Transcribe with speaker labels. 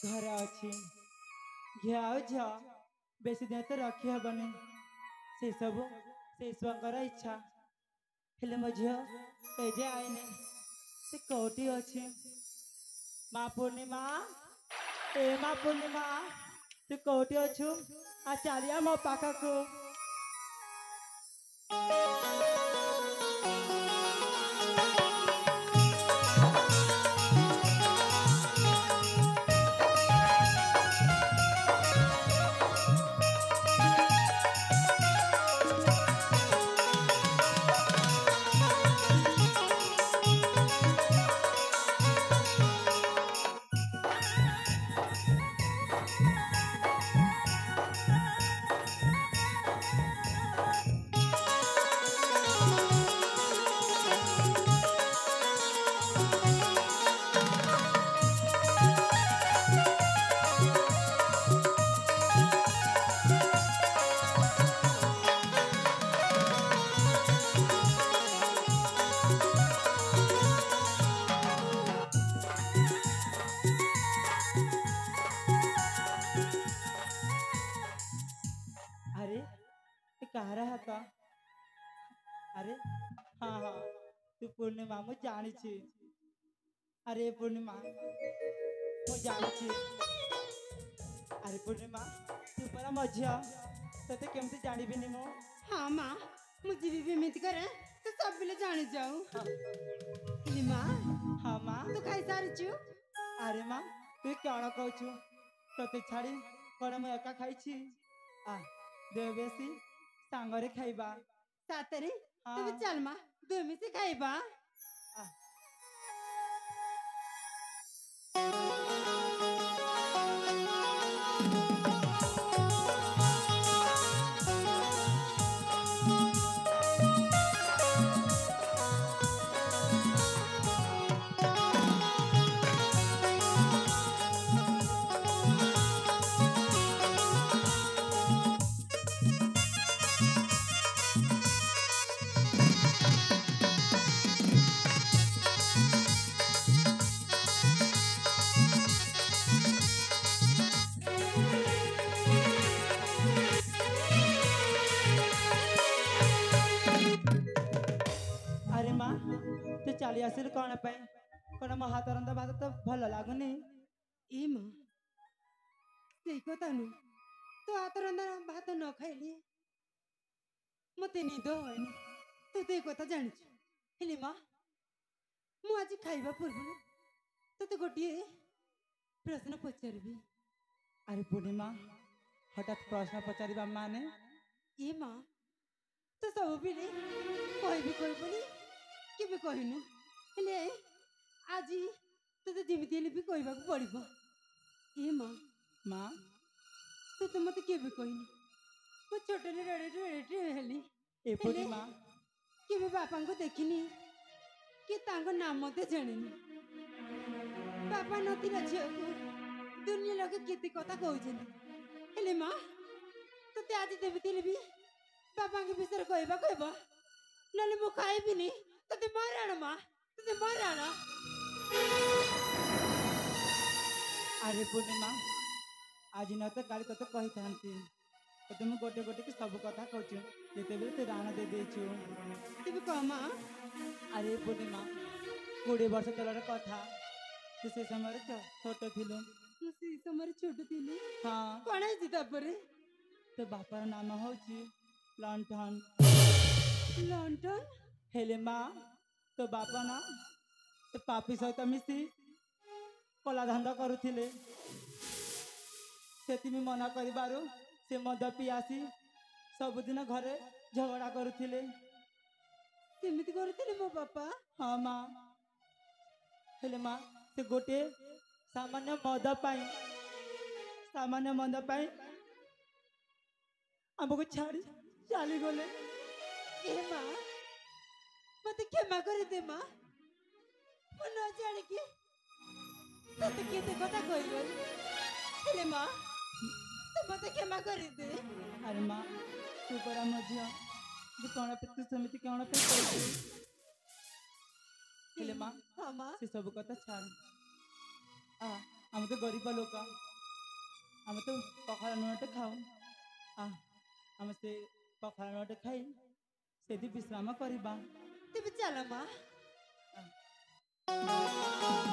Speaker 1: घर अच्छी घियाओ झ बेसी दिन तो रखी हेबनी से सब से ईश्वर इच्छा हेले मो झील एजे आईने से कौटी अच्छी माँ पूर्णिमा ए माँ पूर्णिमा तू कौटी अच्छु आ चलिया मो पाखक अरे ये कह रहा था अरे हाँ हाँ तू पूर्णिमा मु जानी छी अरे पूर्णिमा मु जानी छी अरे पूर्णिमा तू परा मझिया तते केमती जानिबिनी मो
Speaker 2: हाँ माँ मुझे भी उम्मीद करे तो सब बिले जाने जाऊँ
Speaker 1: हाँ
Speaker 2: माँ
Speaker 1: हाँ माँ
Speaker 2: तू खाई सारी चू
Speaker 1: अरे माँ तू क्या कहू तते छाड़ी कौन मु एका खाई छी आ देवेसी सांगरे खाइबा
Speaker 2: सातरे
Speaker 1: हाँ
Speaker 2: तू भी चल माँ दो में से खाई बा
Speaker 1: आ, अरे माँ तू चली आसिल कौन पे कौन मो हाथ रंधा भात तो भल लागुनी
Speaker 2: ए माँ ସେଇ କଥା ନୁ ତୁ ହାତ ରନ୍ଧା ଭାତ ନ ଖାଇଲି ମତେ ନିଦ ହଉନି ତୁ ତ ଏ କଥା ଜାଣିଛୁ ହେଲେ ମା ମୁଁ ଆଜି ଖାଇବା ପୂର୍ବରୁ ତତେ ଗୋଟିଏ ପ୍ରଶ୍ନ ପଚାରିବି
Speaker 1: अरे पूर्णिमा हठात प्रश्न पचारिबा माने
Speaker 2: ଏ ମା ତୁ ସବୁବେଳେ କହିବି କହିବୁନି କେବେ କହିନୁ ହେଲେ ଆଜି ତତେ ଯେମିତି ହେଲେ ବି କହିବାକୁ ପଡ଼ିବ ଏ ମା
Speaker 1: माँ
Speaker 2: ତୁ ତ ମତେ କେବେ କହିନୁ ମୁଁ ଛୋଟରେ ରେଡି ହେଲି
Speaker 1: ए
Speaker 2: ହେଲେ
Speaker 1: पूर्णिमा
Speaker 2: କେବେ ବାପାଙ୍କୁ ଦେଖିନି କି ତାଙ୍କ ନାମ ମଧ୍ୟ ଜାଣିନି ବାପା ନଥିଲା ଝିଅକୁ ଦୁନିଆ ଲୋକେ କେତେ କଥା କହୁଛନ୍ତି ହେଲେ ମା ତତେ ଆଜି ଯେମିତି ହେଲେ ବି ବାପାଙ୍କ ବିଷୟରେ କହିବ ନହେଲେ ମୁଁ ଖାଇବିନି ତତେ ମରାଣ ମା ତତେ ମରାଣ
Speaker 1: अरे पूर्णिमा आज न तो काली तते कही थांती तते मु गोटे गोटे की सब कथा कहछु जेते बेले ते राण दे देछु
Speaker 2: ତେବେ କହ ମା
Speaker 1: अरे पूर्णिमा 20 वर्ष तलर कथा तू से समय छोट थिलु
Speaker 2: ମୁଁ ସେଇ ସମୟରେ ଛୋଟ ଥିଲି
Speaker 1: हाँ
Speaker 2: କଣ ହେଇଛି ତାପରେ
Speaker 1: तो बापार नाम होची लंठन
Speaker 2: ଲଣ୍ଠନ
Speaker 1: हेले माँ तो बापा ना तो पापी सहित मिसी कला धंदा करुथिले सेति मना करिबारु से मद पियासी सबुदिन घरे झगड़ा करुथिले
Speaker 2: ସେମିତି କରୁଥିଲେ ମୋ ବାପା
Speaker 1: हाँ माँ हेले माँ से गोटे सामान्य मद पाई हमको छाड़ी चली गले
Speaker 2: ଏ ମା ମତେ କ୍ଷମା କରିଦେ ମା ମୁଁ ନ ଜାଣିକି ତତେ କେତେ କଥା କହିଗଲି ହେଲେ ମା ତୁ ମତେ କ୍ଷମା କରିଦେ
Speaker 1: अरे माँ तू परा मझिया तू कौन पे तू समिति कौन पे कहू हेले माँ
Speaker 2: ହଁ ମା
Speaker 1: से सब कथा छाड़ आ ଆମେ ତ ଗରିବ ଲୋକ ଆମେ ତ ପଖାଳ ଲୁଣଟେ ଖାଉ ଆମେ ସେ ପଖାଳ ଲୁଣଟେ ଖାଇ ସେଠି ବିଶ୍ରାମ କରିବା।
Speaker 2: ତେବେ ଚାଲ ମା।
Speaker 1: ଆ।